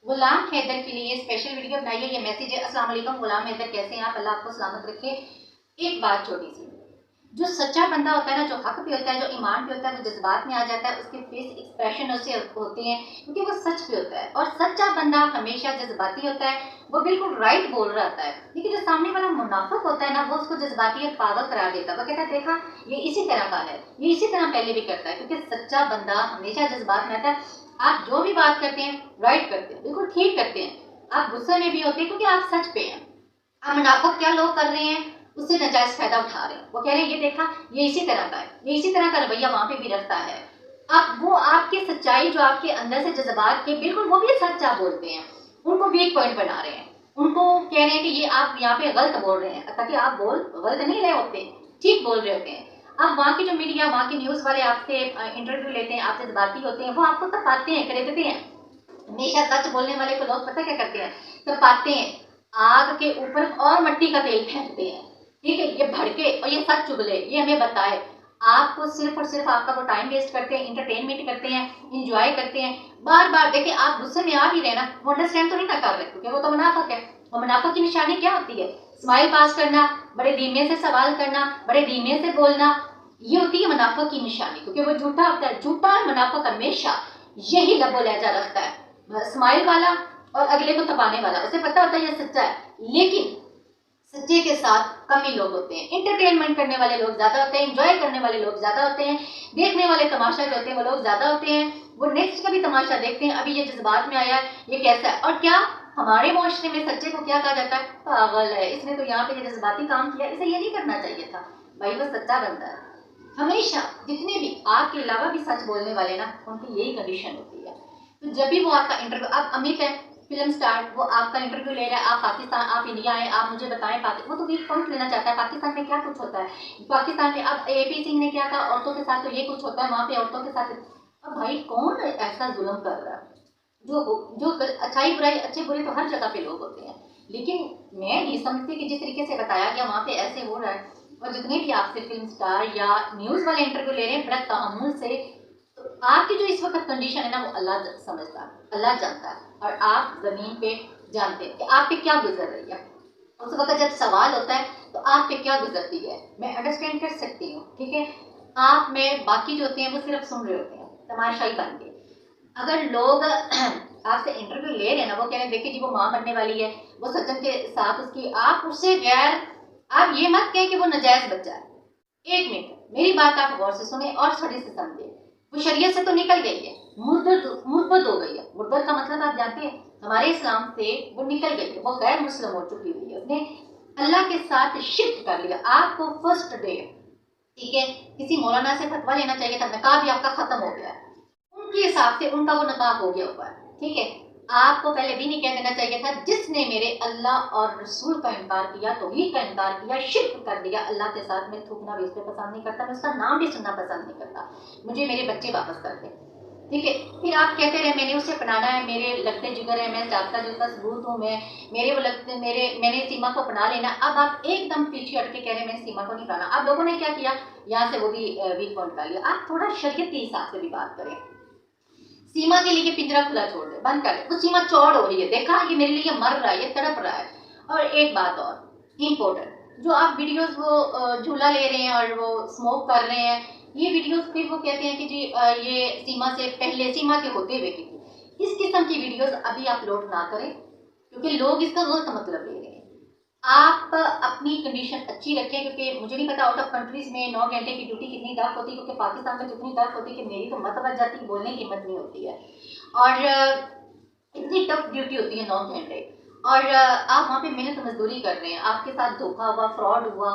गुलाम हैदर के लिए special video बनाइए। ये मैसेज है, अस्सलाम वालेकुम गुलाम हैदर, कैसे हैं आप? अल्लाह आपको सलामत रखे। एक बात छोटी सी, जो सच्चा बंदा होता है ना, जो हक पे होता है, जो ईमान पे होता है, वो जज्बात में आ जाता है, उसके फेस एक्सप्रेशन उससे होते हैं क्योंकि वो सच पे होता है। और सच्चा बंदा हमेशा जज्बाती होता है, वो बिल्कुल राइट बोल रहा होता है। लेकिन जो सामने वाला मुनाफिक होता है ना, वो उसको जज्बाती और पागल करार देता है। वो कहता है देखा ये इसी तरह का है, ये इसी तरह पहले भी करता है। क्योंकि सच्चा बंदा हमेशा जज्बात में आता है। आप जो भी बात करते हैं राइट करते हैं, बिल्कुल ठीक करते हैं। आप गुस्से में भी होते हैं क्योंकि आप सच पे हैं। अब मुनाफिक क्या लोग कर रहे हैं, उससे नाजायज फायदा उठा रहे हैं। वो कह रहे हैं ये देखा ये इसी तरह का है, ये इसी तरह का रवैया वहां पे भी रखता है। अब वो आपकी सच्चाई जो आपके अंदर से जज्बात के बिल्कुल वो भी सच आप बोलते हैं, उनको वीक पॉइंट बना रहे हैं। उनको कह रहे हैं कि ये आप यहाँ पे गलत बोल रहे हैं, ताकि आप बोल गलत नहीं रहे होते, ठीक बोल रहे होते हैं। अब वहाँ की जो मीडिया, वहाँ के न्यूज वाले आपसे इंटरव्यू लेते हैं, आपसे जज्बाती होते हैं, वो आपको तपाते हैं, खरीदते हैं। हमेशा सच बोलने वाले को लोग पता क्या करते हैं, तपाते हैं, आग के ऊपर और मट्टी का तेल फेंकते हैं। ठीक है, ये भड़के और ये सच चुगले, ये हमें बताए। आपको सिर्फ और सिर्फ आपका वो टाइम वेस्ट करते हैं, इंटरटेनमेंट करते हैं, इंजॉय करते हैं। बार बार देखिए, आप गुस्से में आ भी रहे ना, वो अंडरस्टैंड तो नहीं ना कर रहे, क्योंकि वो तो मुनाफिक है। और मुनाफिक की निशानी क्या होती है? स्माइल पास करना, बड़े धीमे से सवाल करना, बड़े धीमे से बोलना, ये होती है मुनाफिक की निशानी। क्योंकि वो झूठा होता है। झूठा और मुनाफिक हमेशा यही लबो लहजा रखता है, स्माइल वाला और अगले को तपाने वाला। उसे पता होता है ये सच्चा है, लेकिन सच्चे के साथ कम ही लोग होते हैं। इंटरटेनमेंट करने वाले लोग ज्यादा होते हैं, एंजॉय करने वाले लोग ज्यादा होते हैं, देखने वाले तमाशा जो होते हैं वो लोग ज्यादा होते हैं। वो नेक्स्ट का भी तमाशा देखते हैं, अभी ये जज्बात में आया है, ये कैसा है। और क्या हमारे मुआशरे में सच्चे को क्या कहा जाता है? पागल है, इसने तो यहाँ पे ये जज्बाती काम किया, इसे ये नहीं करना चाहिए था। भाई वो सच्चा बंदा है। हमेशा जितने भी आपके अलावा भी सच बोलने वाले ना, उनकी यही कंडीशन होती है। तो जब भी वो आपका इंटरव्यू, आप अमित है फिल्म स्टार, वो आपका इंटरव्यू ले रहा है, आप पाकिस्तान, आप इंडिया आए, आप मुझे बताएं वो तो वीक पॉइंट लेना चाहता है, पाकिस्तान में क्या कुछ होता है, पाकिस्तान में अब एपी सिंह ने क्या कहा, औरतों के साथ तो ये कुछ होता है, वहां पे औरतों के साथ। अब भाई कौन ऐसा जुल्म कर रहा है? जो जो अच्छाई बुराई, अच्छे बुरे तो हर जगह पे लोग होते हैं। लेकिन मैं नहीं समझती कि जिस तरीके से बताया गया वहां पे ऐसे हो रहा है। और जितने भी आपसे फिल्म स्टार या न्यूज वाले इंटरव्यू ले रहे हैं बड़ा तहम्मुल से, तो आपकी जो इस वक्त कंडीशन है ना, वो अल्लाह समझता है, अल्लाह जानता है। और आप जमीन पे जानते हैं कि आप पे क्या गुजर रही है। उस वक्त जब सवाल होता है तो आप पे क्या गुजरती है, मैं अंडरस्टैंड कर सकती हूँ। ठीक है, आप में बाकी जो होते हैं वो सिर्फ सुन रहे होते हैं तमाशाई बन के। अगर लोग आपसे इंटरव्यू ले रहे हैं ना, वो कह रहे हैं देखिए जी वो माँ बनने वाली है, वो सज्जन के साथ उसकी, आप उससे गैर, आप ये मत कहें कि वो नाजायज बच्चा है। एक मिनट मेरी बात आप गौर से सुने और थोड़ी से समझे। वो शरीयत से तो निकल गई है, मुर्तद हो गई है। मुर्तद का मतलब आप जानते हैं, हमारे इस्लाम से वो निकल गई है, वो गैर मुस्लिम हो चुकी हुई है, उसने अल्लाह के साथ शिफ्ट कर लिया। आपको फर्स्ट डे, ठीक है, किसी मौलाना से फतवा लेना चाहिए था, नकाब भी आपका खत्म हो गया है, उनके हिसाब से उनका वो नकाब हो गया हुआ है। ठीक है, आपको पहले भी नहीं कह देना चाहिए था, जिसने मेरे अल्लाह और रसूल का इनकार किया, तौहीद का इनकार किया, शिर्क कर दिया, अल्लाह के साथ में थूकना भी उसको पसंद नहीं करता, मैं उसका नाम भी सुनना पसंद नहीं करता, मुझे मेरे बच्चे वापस कर दे। ठीक है, फिर आप कहते रहे मैंने उसे अपनाना है, मेरे लगते जिगर है, मैं चाहता जिसका सबूत हूँ, मैं मेरे वो लगते मेरे मैंने सीमा को अपना लेना। अब आप एकदम पीछे हट के कह रहे मैंने सीमा को नहीं अपनाना। अब लोगों ने क्या किया, यहाँ से वो भी वीक पॉइंट डाल लिया। आप थोड़ा शरीयत के हिसाब से भी बात करें। सीमा के लिए पिंजरा खुला छोड़ दे, बंद कर दे, वो सीमा चौड़ हो रही है, देखा ये मेरे लिए मर रहा है, ये तड़प रहा है। और एक बात और इम्पोर्टेंट, जो आप वीडियोस वो झूला ले रहे हैं और वो स्मोक कर रहे हैं, ये वीडियोस फिर वो कहते हैं कि जी ये सीमा से पहले, सीमा के होते हुए की थी। इस किस्म की वीडियोस अभी अपलोड ना करें, क्योंकि लोग इसका गलत मतलब ले रहे हैं। आप अपनी कंडीशन अच्छी रखें, क्योंकि मुझे नहीं पता आउट ऑफ कंट्रीज में 9 घंटे की ड्यूटी कितनी टफ होती है, क्योंकि पाकिस्तान में जितनी टफ होती है कि मेरी तो मत बच जाती, बोलने की हिम्मत नहीं होती है। और इतनी टफ ड्यूटी होती है 9 घंटे, और आप वहाँ पे मेहनत मजदूरी कर रहे हैं, आपके साथ धोखा हुआ, फ्रॉड हुआ,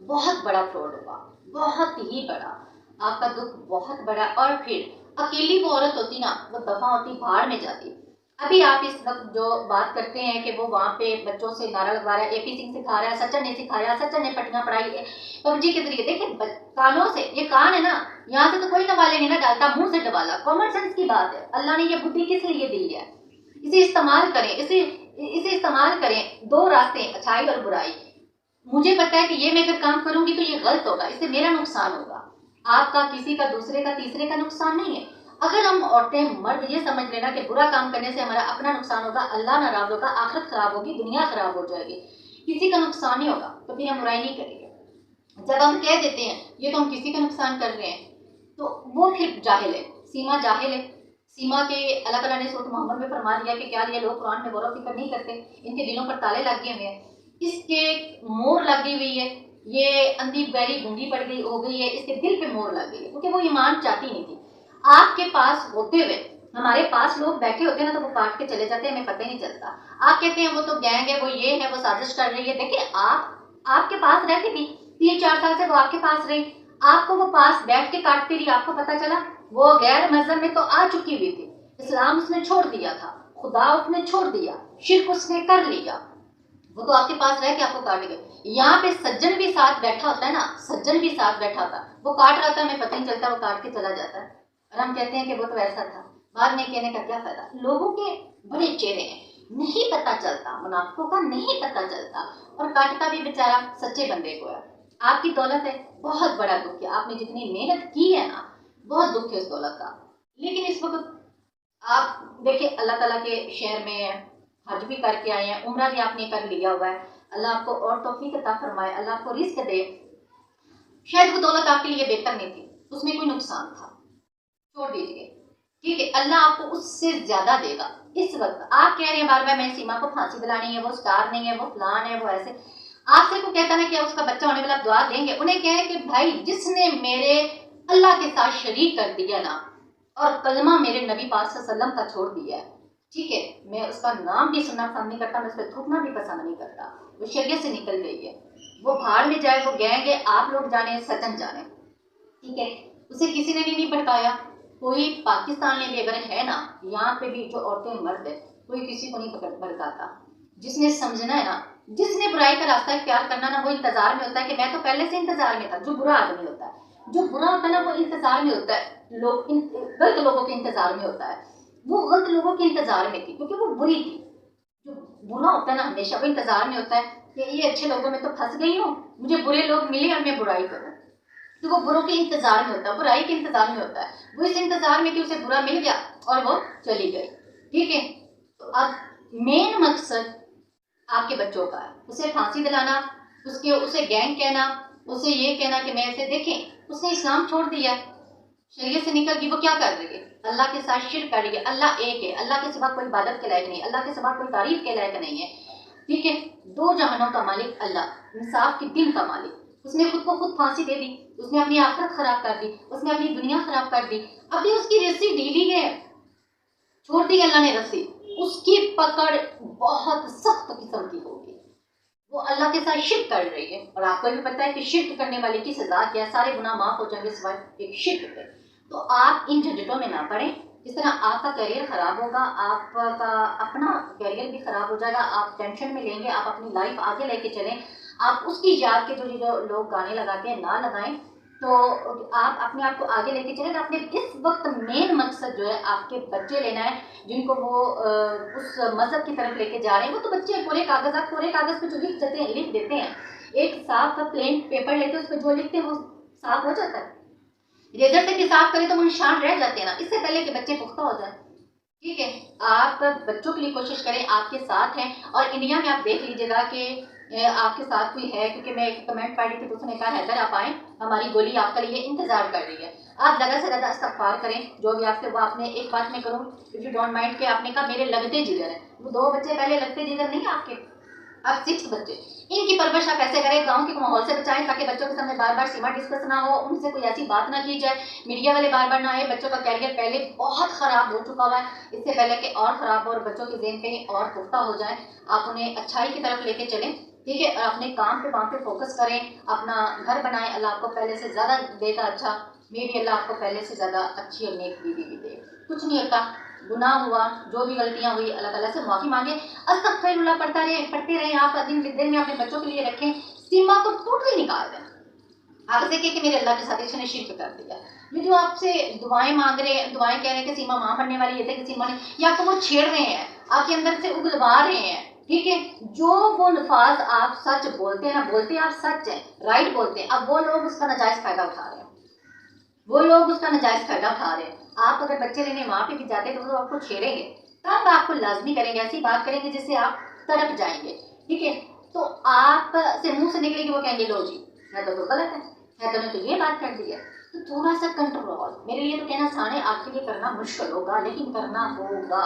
बहुत बड़ा फ्रॉड हुआ, बहुत ही बड़ा, आपका दुख बहुत बड़ा। और फिर अकेली वो औरत होती ना, वो दफा होती, भाड़ में जाती। अभी आप इस वक्त जो बात करते हैं कि वो वहाँ पे बच्चों से नारा लगवा रहा है, एपी सिंह सिखा रहा है, सचिन ने सिखाया, सचिन ने पट्टियां पढ़ाई है पबजी के जरिए। देखिए कानों से, ये कान है ना, यहाँ से तो कोई नवाले नहीं ना डालता, मुंह से डबाला, कॉमन सेंस की बात है। अल्लाह ने ये बुद्धि किस लिए दी है, इसे इस्तेमाल करें, इसे इस्तेमाल करें। दो रास्ते, अच्छाई और बुराई। मुझे पता है कि ये मैं अगर काम करूंगी तो ये गलत होगा, इससे मेरा नुकसान होगा, आपका, किसी का, दूसरे का, तीसरे का नुकसान नहीं है। अगर हम औरतें मर्द ये समझ लेना कि बुरा काम करने से हमारा अपना नुकसान होगा, अल्लाह नाराज होगा, आखिरत खराब होगी, दुनिया खराब हो जाएगी, किसी का नुकसान नहीं होगा, तो फिर हम बुराई नहीं करेंगे। जब हम कह देते हैं ये तो हम किसी का नुकसान कर रहे हैं, तो वो फिर जाहिल है, सीमा जाहिल है। सीमा के अल्लाह ताला ने सूरत मोहम्मद में फरमा दिया कि क्या ये लोग कुरान में गौर व फिक्र नहीं करते, इनके दिलों पर ताले लग गए हुए हैं, इसके मोहर लगी हुई है, ये अंधी बैरी गूंगी पड़ गई हो गई है, इसके दिल पे मोहर लग गई है, क्योंकि वो ईमान चाहती नहीं थी। आपके पास होते हुए हमारे पास लोग बैठे होते हैं ना, तो वो काट के चले जाते हैं, हमें पता ही नहीं चलता। आप कहते हैं वो तो गैंग है, वो ये है, वो साजिश कर रही है। देखिए आप आपके पास रहती थी, 3-4 साल से वो आपके पास रही, आपको वो पास बैठ के काटती रही, आपको पता चला वो गैर मजहब में तो आ चुकी हुई थी, इस्लाम उसने छोड़ दिया था, खुदा उसने छोड़ दिया, शिर्क उसने कर लिया, वो तो आपके पास रह के आपको काट गए। यहाँ पे सज्जन भी साथ बैठा होता है ना, सज्जन भी साथ बैठा होता, वो काट रहा था, हमें पता नहीं चलता, वो काट के चला जाता है, और हम कहते हैं कि वो तो ऐसा था। बाद में कहने का क्या फायदा, लोगों के बड़े चेहरे हैं, नहीं पता चलता, मुनाफिकों का नहीं पता चलता, और काटता भी बेचारा सच्चे बंदे को है। आपकी दौलत है, बहुत बड़ा दुख है, आपने जितनी मेहनत की है ना, बहुत दुख है उस दौलत का। लेकिन इस वक्त आप देखिए अल्लाह ताला के शहर में हज भी करके आए हैं, उम्रा भी आपने कर लिया हुआ है, अल्लाह आपको और तौफीक अता फरमाए, अल्लाह आपको रिस्क दे। शायद वो दौलत आपके लिए बेहतर नहीं थी, उसमें कोई नुकसान था, छोड़ दीजिए, ठीक है, अल्लाह आपको उससे ज्यादा देगा। इस वक्त आप कह रहे हैं बार बार मैं सीमा को फांसी दिलानी है, वो स्टार नहीं है, वो फलान है, वो ऐसे, आपसे को कहता ना कि उसका बच्चा होने वाला, दुआ देंगे, उन्हें कहें कि भाई जिसने मेरे अल्लाह के साथ शरीक कर दिया ना, और कलमा मेरे नबी पाक सल्लल्लाहु अलैहि वसल्लम का छोड़ दिया है, ठीक है, मैं उसका नाम भी सुनना पसंद नहीं करता, मैं उस पर थूकना भी पसंद नहीं करता, वो शरीयत से निकल गई है, वो भाड़ में जाए, वो गैंग है, आप लोग जाने, सजन जाने, ठीक है, उसे किसी ने भी नहीं भड़काया। कोई पाकिस्तान में भी अगर है ना, यहाँ पे भी जो औरतें मर्द है, कोई किसी को नहीं भड़काता। जिसने समझना है ना, जिसने बुराई का रास्ता इख्तियार करना ना, वो इंतजार में होता है कि मैं तो पहले से इंतजार में था। जो बुरा आदमी होता है, जो बुरा होता है ना, वो इंतजार में होता है, लोग गलत लोगों के इंतजार में होता है, वो गलत लोगों के इंतजार में थी, क्योंकि वो बुरी थी। जो बुरा होता है ना, हमेशा वो इंतजार में होता है कि ये अच्छे लोगों में तो फंस गई हूँ, मुझे बुरे लोग मिले और मैं बुराई करूँ, तो वो बुरों के इंतजार में होता है, बुराई के इंतजार में होता है, वो इस इंतजार में कि उसे बुरा मिल गया और वो चली गई, ठीक है। तो अब मेन मकसद आपके बच्चों का है, उसे फांसी दिलाना, उसे गैंग कहना, उसे ये कहना कि मैं ऐसे, देखें उसने इस्लाम छोड़ दिया, शरीयत से निकल गई, वो क्या कर रही है, अल्लाह के साथ शिर्क कर रही है। अल्लाह एक है, अल्लाह के सिवा कोई इबादत के लायक नहीं, अल्लाह के सिवा कोई तारीफ के लायक नहीं है, ठीक है। दो जहानों का मालिक अल्लाह, इंसाफ के दिन का मालिक, उसने खुद को खुद फांसी दे दी, उसने अपनी आखिरत खराब कर दी, उसने अपनी दुनिया खराब कर दी। अभी उसकी रस्सी ढीली है, छोड़ दी अल्लाह ने रस्सी, उसकी पकड़ बहुत सख्त किस्म की होगी, वो अल्लाह के साथ शिर्क कर रही है, और आपको भी पता है कि शिर्क करने वाले की सजा क्या है, सारे गुनाह माफ हो जाएंगे सिवाय एक शिर्क के। तो आप इन झंझटों में ना पड़े, जिस तरह आपका करियर खराब होगा, आपका अपना करियर भी खराब हो जाएगा, आप टेंशन में लेंगे, आप अपनी लाइफ आगे लेके चलें, आप उसकी याद के जो लोग गाने लगाते हैं ना लगाएं, तो आप अपने आप को आगे लेके चलें। अपने इस वक्त मेन मकसद जो है आपके बच्चे लेना है, जिनको वो उस मजहब की तरफ लेके जा रहे हैं। वो तो बच्चे कोरे कागज, आप कोरे कागज पे जो लिख देते हैं, एक साफ प्लेन पेपर लेते हैं, उस पर जो लिखते हैं वो साफ हो जाता है, रेजर से भी साफ करें तो वो निशान रह जाते हैं ना, इससे पहले कि बच्चे पुख्ता हो जाए, ठीक है। आप बच्चों के लिए कोशिश करें, आपके साथ हैं, और इंडिया में आप देख लीजिएगा कि आपके साथ कोई है, क्योंकि मैं एक कमेंट पढ़ रही थी तो उसने कहा हैदर आप आए, हमारी गोली आपके लिए इंतजार कर रही है। आप ज़्यादा से ज़्यादा इस्तगफार करें, जो भी आपसे वो आपने एक बात मैं करूँ, इफ यू डोंट माइंड, कि आपने कहा मेरे लगते जिगर हैं, वो 2 बच्चे पहले लगते जिगर नहीं आपके, अब 6 बच्चे, इनकी परवरिश आप ऐसे करें, गांव के माहौल से बचाएं, ताकि बच्चों के सामने बार बार सीमा डिस्कस ना हो, उनसे कोई ऐसी बात ना की जाए, मीडिया वाले बार बार ना आए। बच्चों का कैरियर पहले बहुत खराब हो चुका हुआ है, इससे पहले कि और खराब हो और बच्चों की ज़हन कहीं और पुख्ता हो जाए, आप उन्हें अच्छाई की तरफ लेके चलें, ठीक है, और अपने काम पे वहाँ पे फोकस करें, अपना घर बनाएं, अल्लाह आपको पहले से ज़्यादा देगा अच्छा, मे भी अल्लाह आपको पहले से ज़्यादा अच्छी और नेक बीवी भी दे। कुछ नहीं होता, गुनाह हुआ, जो भी गलतियां हुई, अल्लाह ताला से माफ़ी मांगे, अस्तगफिरुल्लाह पढ़ते रहे आप, दिन में अपने बच्चों के लिए रखें, सीमा को टोटली निकाल दें। आप इसे कहें कि मेरे अल्लाह के साथ इसने शिर्क कर दिया, ये जो आपसे दुआएं मांग रहे हैं, दुआएं कह रहे हैं कि सीमा माँ बनने वाली है, कि सीमा ने, या आपको वो छेड़ रहे हैं, आपके अंदर से उगलवा रहे हैं, ठीक है, जो वो अल्फाज आप सच बोलते हैं ना, बोलते आप सच है, राइट बोलते हैं, अब वो लोग उसका नाजायज फायदा उठा रहे हैं, वो लोग उसका नाजायज फायदा उठा रहे हैं। आप अगर बच्चे लेने वहां पे भी जाते हैं तो वो आपको छेड़ेंगे, तब आपको लाजमी करेंगे, ऐसी बात करेंगे जिससे आप तड़प जाएंगे। ठीक है, तो आप से मुंह से निकलेगी, वो कहेंगे लो जी है तो गलत है तो ने तो ये बात कर दी है। तो थोड़ा सा कंट्रोल, मेरे लिए तो कहना आसान है, आपके लिए करना मुश्किल होगा लेकिन करना होगा।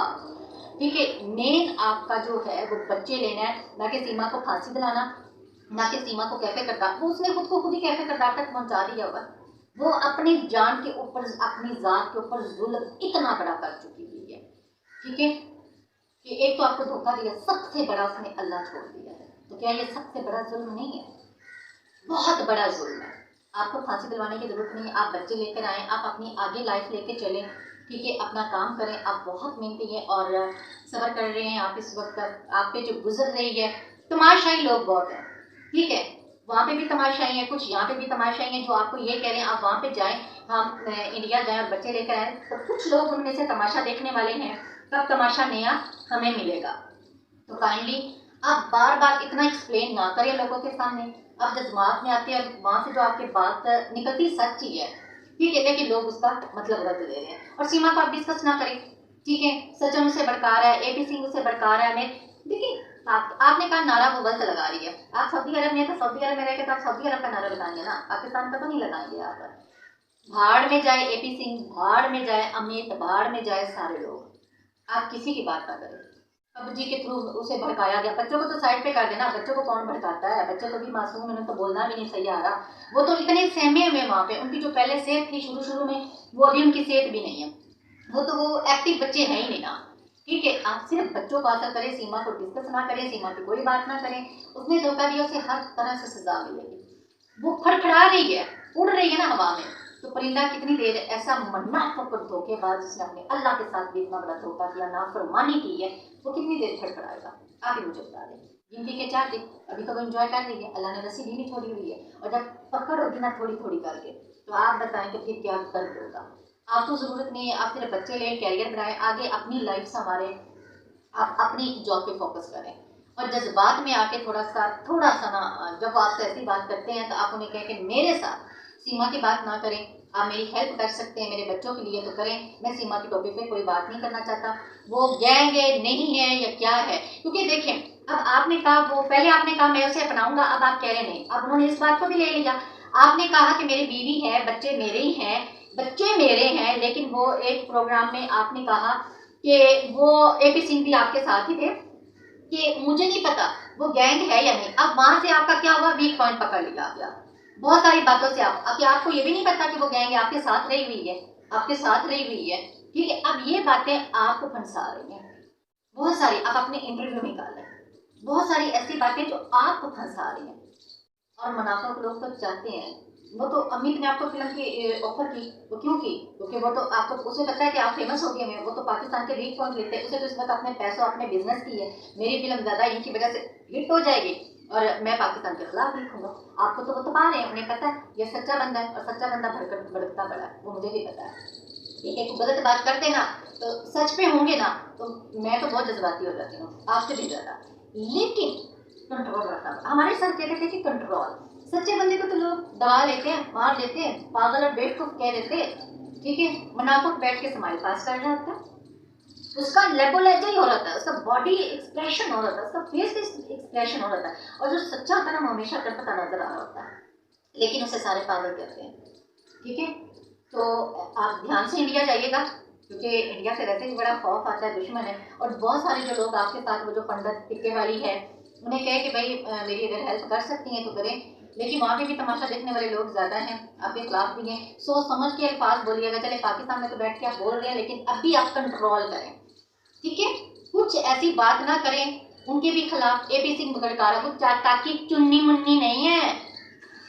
ठीक है, मेन आपका जो है वो बच्चे लेना है, ना कि सीमा को फांसी दिलाना, ना कि सीमा को कैफे करदार, वो उसने खुद को खुद ही कैफे करदार तक पहुंचा दिया हुआ। वो अपनी जान के ऊपर, अपनी जात के ऊपर जुल्म इतना बड़ा कर चुकी हुई है। ठीक है, कि एक तो आपको धोखा दिया, सबसे बड़ा उसने अल्लाह छोड़ दिया है। तो क्या ये सबसे बड़ा जुल्म नहीं है? बहुत बड़ा जुल्म है। आपको फांसी दिलवाने की जरूरत नहीं है, आप बच्चे लेकर आए, आप अपनी आगे लाइफ लेके चलें। ठीक है, अपना काम करें, आप बहुत मेहनती हैं और सब्र कर रहे हैं। आप इस वक्त आप पे जो गुजर रही है, तमाशाई लोग बहुत हैं। ठीक है, वहाँ पे भी तमाशाई हैं, कुछ यहाँ पे भी तमाशाई हैं जो आपको ये कह रहे हैं आप वहाँ पे जाएं, हम इंडिया जाएं और बच्चे लेकर आए। तो कुछ लोग उनमें से तमाशा देखने वाले हैं, तब तमाशा नया हमें मिलेगा। तो काइंडली आप बार बार इतना एक्सप्लेन ना करें लोगों के सामने। आप जब दिमाग में आती है वहां से जो आपकी बात निकलती सच ही है। ठीक है, लेकिन लोग उसका मतलब गलत ले रहे हैं। और सीमा को आप डिस्कस ना करें। ठीक है, सचिन उसे भड़का रहा है, एपी सिंह उसे भड़का रहा है। मैं देखिए, आपने कहा नारा वो गलत लगा रही है। आप सऊदी अरब में, तो सऊदी अरब में रहकर तो आप सऊदी अरब का नारा लगाएंगे ना, पाकिस्तान का तो नहीं लगाएंगे। आप भाड़ में जाए एपी सिंह, भाड़ में जाए अमित, भाड़ में जाए सारे लोग, आप किसी की बात ना करें। पबजी के थ्रू उसे भड़काया गया। बच्चों को तो साइड पे कर देना, बच्चों को कौन भड़काता है? बच्चे तो भी मासूम, उन्हें तो बोलना भी नहीं सही आ रहा। वो तो इतने सहमे हुए वहाँ पे, उनकी जो पहले सेहत थी शुरू शुरू में, वो अभी उनकी सेहत भी नहीं है। वो एक्टिव बच्चे हैं ही नहीं ना। ठीक है, आप सिर्फ बच्चों को असर करें, सीमा को डिस्कस ना करें, सीमा की कोई बात ना करें। उसने धोखा दिया, उसे हर तरह से सजा मिलेगी। वो फड़फड़ा रही है, उड़ रही है ना हवा में, तो परिंदा कितनी देर ऐसा मन्ना फकर धोखेबाज जिसने अपने अल्लाह के साथ भी इतना बड़ा धोखा किया, नाफरमानी की है, वो कितनी देर फड़फड़ाएगा? आप ही मुझे बता दें। गिनती के 4 दिन, अभी तो वो एंजॉय कर रही है, अल्लाह ने रस्सी भी छोड़ी हुई है। और जब पकड़ होगी ना थोड़ी थोड़ी करके, तो आप बताएं कि फिर क्या दर्द होगा। आपको जरूरत नहीं है, आप सिर्फ बच्चे लें, कैरियर बनाएं, आगे अपनी लाइफ संवारें, आप अपनी जॉब पे फोकस करें। और जज्बात में आके थोड़ा सा ना, जब आपसे ऐसी बात करते हैं तो आप उन्हें कहें कि मेरे साथ सीमा की बात ना करें, आप मेरी हेल्प कर सकते हैं मेरे बच्चों के लिए तो करें, मैं सीमा के टॉपिक पे कोई बात नहीं करना चाहता। वो गैंग है नहीं है या क्या है, क्योंकि देखें, अब आपने कहा, वो पहले आपने कहा मैं उसे अपनाऊंगा, अब आप कह रहे नहीं। अब उन्होंने इस बात को भी ले लिया। आपने कहा कि मेरी बीवी है, बच्चे मेरे ही हैं, बच्चे मेरे हैं, लेकिन वो एक प्रोग्राम में आपने कहा कि वो एपी सिंह भी आपके साथ ही थे, कि मुझे नहीं पता वो गैंग है या नहीं। अब वहां से आपका क्या हुआ, वीक पॉइंट पकड़ लिया गया बहुत सारी बातों से। आपको ये भी नहीं पता कि वो गैंग आपके साथ रही हुई है, आपके साथ रही हुई है। ठीक है, अब ये बातें आपको फंसा रही हैं बहुत सारी। आप अपने इंटरव्यू निकालें, बहुत सारी ऐसी बातें जो आपको फंसा रही हैं। और मुनाफा लोग तो चाहते हैं। वो तो अमित ने आपको फिल्म की ऑफर की, वो क्यों की? क्योंकि वो तो आपको, उसे पता है कि आप फेमस हो गए हैं। वो तो पाकिस्तान के वीक पॉइंट लेते हैं, उसे तो इस वक्त अपने पैसों, अपने बिजनेस की है, मेरी फिल्म ज्यादा इनकी वजह से हिट हो जाएगी और मैं पाकिस्तान के खिलाफ लिखूंगा। आपको तो वो तपा रहे हैं, उन्हें पता है ये सच्चा बंदा है, और सच्चा बंदा भड़कता बड़ा है, वो मुझे भी पता है। ठीक है, तो गलत बात करते ना तो सच पे होंगे ना, तो मैं तो बहुत जज्बाती हो जाती हूँ आपसे भी ज्यादा। लेकिन कंट्रोल रखना, हमारे सर कहते थे कि कंट्रोल। सच्चे बंदे को तो लोग दबा लेते हैं, मार देते हैं, पागल और बेवकूफ कह देते हैं। ठीक है, मुनाफिक बैठ के स्माइल पास कर रहा होता है, उसका लेवल ऐसा ही हो रहा था, उसका बॉडी एक्सप्रेशन हो रहा था, उसका फेस एक्सप्रेशन हो रहा था। और जो सच्चा होता है ना, वो हमेशा करता नजर आ रहा होता है, लेकिन उसे सारे पागल कहते हैं। ठीक है, तो आप ध्यान से इंडिया जाइएगा, क्योंकि इंडिया से वैसे ही बड़ा खौफ आता है, दुश्मन है। और बहुत सारे जो लोग आपके साथ, वो जो पंडित टिक्के वाली है, उन्हें कहे कि भाई मेरी अगर हेल्प कर सकती हैं तो करें, लेकिन वहाँ पे भी तमाशा देखने वाले लोग ज़्यादा हैं, आपके खिलाफ भी हैं। सोच समझ के अल्फाज बोलिएगा। चले पाकिस्तान में तो बैठ के आप बोल रहे हैं, लेकिन अभी आप कंट्रोल करें। ठीक है, कुछ ऐसी बात ना करें उनके भी खिलाफ। एपी सिंह बगड़कारा कुछ चाटा की चुन्नी मुन्नी नहीं है,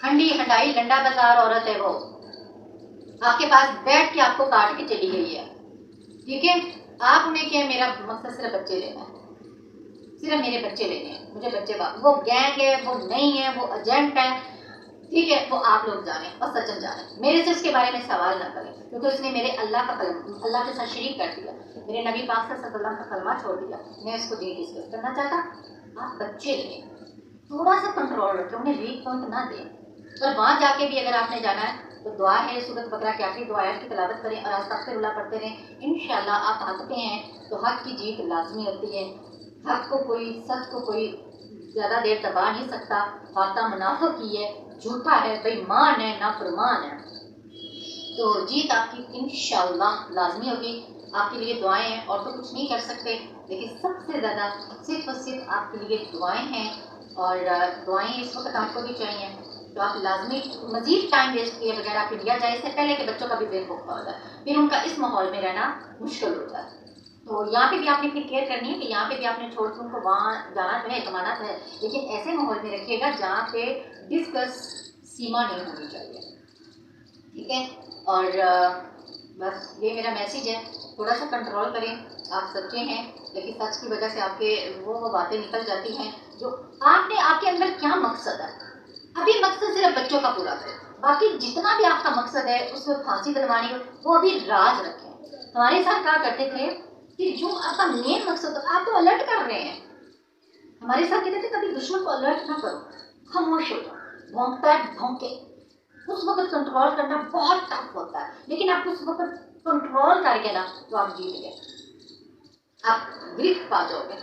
हंडी हंडाई लंडा बाजार औरत है वो, आपके पास बैठ के आपको काट के चली गई है। ठीक है, आप उन्हें क्या, मेरा मकसद सिर्फ बच्चे लेना है, सिर्फ मेरे बच्चे लेने हैं, मुझे बच्चे वो गैंग है, वो नहीं है, वो एजेंट है। ठीक है, वो आप लोग जाने और सचिन जाने, मेरे से उसके बारे में सवाल ना करें, क्योंकि उसने मेरे अल्लाह के साथ शरीक कर दिया, मेरे नबी पाक सल्लल्लाहु अलैहि वसल्लम का कलमा छोड़ दिया। मैं उसको दीन डिस्कस करना चाहता। आप बच्चे लें, थोड़ा सा कंट्रोल रखें, उन्हें वीक पॉइंट ना दें। और वहाँ जाके भी अगर आपने जाना है तो दुआ है सूरत बकरा की आखिरी 2 आयत की तिलावत करें और अस्तगफिरुल्लाह पढ़ते रहें। इंशाअल्लाह आप हक पे हैं तो हक की जीत लाजमी होती है। हक को कोई, सच को कोई ज़्यादा देर दबा नहीं सकता। खाता मुनाफिक ही है, झूठा है, बेईमान है, नाफरमान है। तो जीत आपकी इंशाअल्लाह लाजमी होगी। आपके लिए दुआएं हैं और तो कुछ नहीं कर सकते, लेकिन सबसे ज़्यादा सिर्फ और सिर्फ आपके लिए दुआएं हैं। और दुआएं इस वक्त आपको भी चाहिए, तो आप लाजमी मज़ीद टाइम वेस्ट किए बगैर आप इंडिया जाए, इससे पहले कि बच्चों का भी ब्रेन पुख्ता हो जाए, फिर उनका इस माहौल में रहना मुश्किल हो जाए। तो यहाँ पे भी आपने फिर केयर करनी है कि यहाँ पे भी आपने छोड़ के उनको वहाँ जाना तो है, कमाना तो है, लेकिन ऐसे माहौल में रखिएगा जहाँ पे डिस्कस सीमा नहीं होनी चाहिए। ठीक है, और बस ये मेरा मैसेज है, थोड़ा सा कंट्रोल करें। आप सच्चे हैं, लेकिन सच की वजह से आपके वो बातें निकल जाती हैं जो आपने, आपके अंदर क्या मकसद है। अभी मकसद सिर्फ बच्चों का पूरा करें, बाकी जितना भी आपका मकसद है उसमें फांसी दिलवानी हो वो अभी राज रखें। हमारे साथ क्या करते थे कि जो आपका मेन मकसद हो, आप तो अलर्ट कर रहे हैं, हमारे साथ कहते थे कभी दुश्मन को अलर्ट ना करो, खामोश हो जाओ, भौंकता है भौंके। उस वक्त कंट्रोल करना बहुत टफ होता है, लेकिन आप उस वक्त कंट्रोल करके ना तो आप जीत गए, आप गिरफ्त पा जाओगे,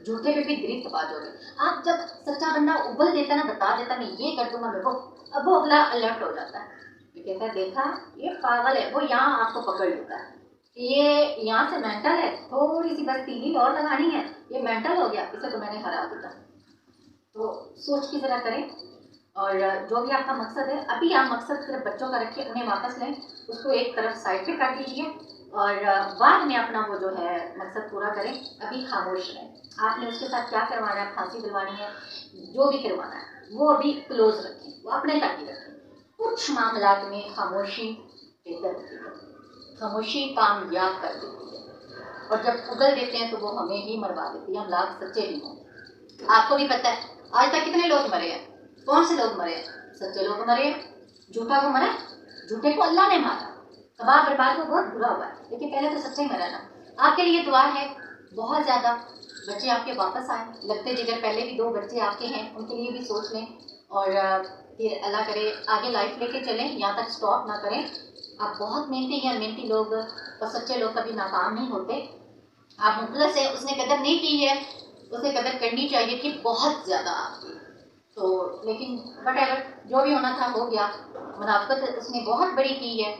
झूठे पे भी गिरफ्त पा जाओगे। आप जब सच्चा बंदा उबल देता ना, बता देता मैं ये कर दूंगा मेरे को, अब वो अगला अलर्ट हो जाता है, ये कहता है देखा ये पागल है, वो यहाँ आपको पकड़ लेता है, ये यहाँ से मेंटल है, थोड़ी सी बस तीली और लगानी है, ये मेंटल हो गया, इसे तो मैंने हरा दिया। तो सोच की जरा करें, और जो भी आपका मकसद है, अभी आप मकसद सिर्फ बच्चों का रखिए, उन्हें वापस लें, उसको एक तरफ साइड पे कर दीजिए और बाद में अपना वो जो है मकसद पूरा करें। अभी खामोश रहें। आपने उसके साथ क्या करवाना है, फांसी दिलवानी है, जो भी करवाना है वो अभी क्लोज रखें, वो अपने तक ही रखें। कुछ मामलात में खामोशी बेहतर होती है, खामोशी कामयाब कर देती है, और जब उगल देते हैं तो वो हमें ही मरवा देती है, हम लाख सच्चे भी हों। आपको भी पता है आज तक कितने लोग मरे हैं, कौन से लोग मरे? सच्चे लोग मरे, झूठा को मरा, झूठे को अल्लाह ने मारा, तबाह बर्बाद को बहुत बुरा हुआ है, लेकिन पहले तो सच्चा ही मरा ना। आपके लिए दुआ है बहुत ज़्यादा, बच्चे आपके वापस आए, लगते जिगर पहले भी 2 बच्चे आपके हैं, उनके लिए भी सोच लें, और फिर अल्लाह करे आगे लाइफ लेके चलें, यहाँ तक स्टॉप ना करें। आप बहुत मेहनती हैं, मेहनती लोग और सच्चे लोग कभी नाकाम नहीं होते। आप मुखलस है, उसने कदर नहीं की है, उसे कदर करनी चाहिए थी बहुत ज़्यादा आपकी, तो लेकिन वटेवर जो भी होना था हो गया। मुनाफिकत उसने बहुत बड़ी की है,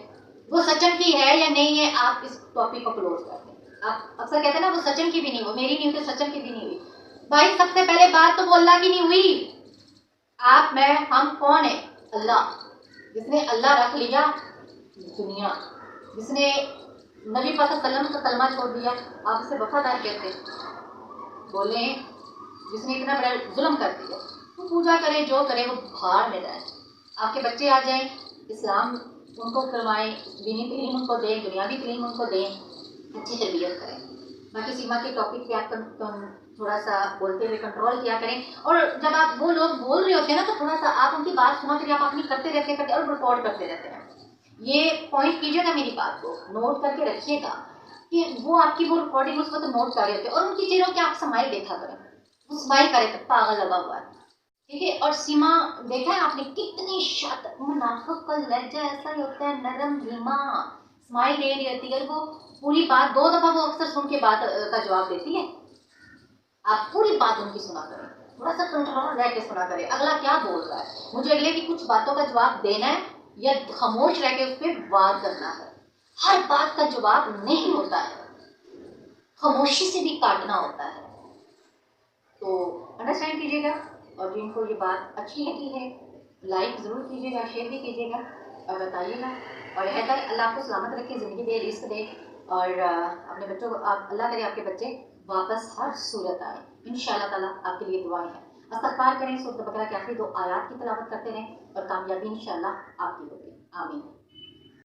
वो सचन की है या नहीं है, आप इस टॉपिक को क्लोज कर दें। आप अक्सर कहते हैं ना वो सचन की भी नहीं, वो मेरी नहीं हुई तो सचन की भी नहीं हुई। भाई सबसे पहले बात तो वो अल्लाह की नहीं हुई। आप मैं हम कौन है? अल्लाह, जिसने अल्लाह रख लिया दुनिया, जिसने नबी पाक सल्लल्लाहु अलैहि वसल्लम का कलमा छोड़ दिया, आप उसे वफादार कहते बोले, जिसने इतना बड़ा जुल्म कर दिया, तो पूजा करे जो करे वो भाड़ में जाए। आपके बच्चे आ जाएं, इस्लाम उनको करवाएं, दीनी तालीम उनको दें, दुनियावी तालीम उनको दें, अच्छी तरबियत करें। बाकी सीमा के टॉपिक पे आप थोड़ा सा बोलते हुए कंट्रोल किया करें, और जब आप वो लोग बोल रहे होते हैं ना तो थोड़ा सा आप उनकी बात सुना करिए, आप अपनी करते रहते और रिकॉर्ड करते रहते हैं। ये पॉइंट कीजिएगा, मेरी बात को नोट करके रखिएगा कि वो आपकी वो रिकॉर्डिंग उस वक्त नोट कर रहे होते हैं, और उनकी चीज़ों के आप स्माइल देखा करें, वो स्माइल करे तो पागल लगा हुआ है। ठीक है, और सीमा देखा है आपने कितनी शातिर, मुनाफिक का लहजा ऐसा ही होता है, नरम धीमा, स्माइल दे रही होती है, वो पूरी बात 2 दफा वो अक्सर सुन के बात का जवाब देती है। आप पूरी बात उनकी सुना करें, थोड़ा सा कंट्रोल रह के सुना करें, अगला क्या बोल रहा है, मुझे अगले की कुछ बातों का जवाब देना है या खामोश रह के उस पर वार करना है। हर बात का जवाब नहीं होता है, खामोशी से भी काटना होता है। तो अंडरस्टैंड कीजिएगा, और जिनको ये बात अच्छी लगी है लाइक ज़रूर कीजिएगा, शेयर भी कीजिएगा और बताइएगा। और बेहतर अल्लाह आपको सलामत रखे, ज़िंदगी दे, रिस्क दे, और अपने बच्चों को आप अल्लाह करे आपके बच्चे वापस हर सूरत आए, इंशाअल्लाह ताला आपके लिए दुआएं हैं। इस्तग़फ़ार करें, सूरत बकरा के आखिरी 2 आयत की तिलावत करते रहें और कामयाबी इंशाअल्लाह आपकी होगी। आमीन।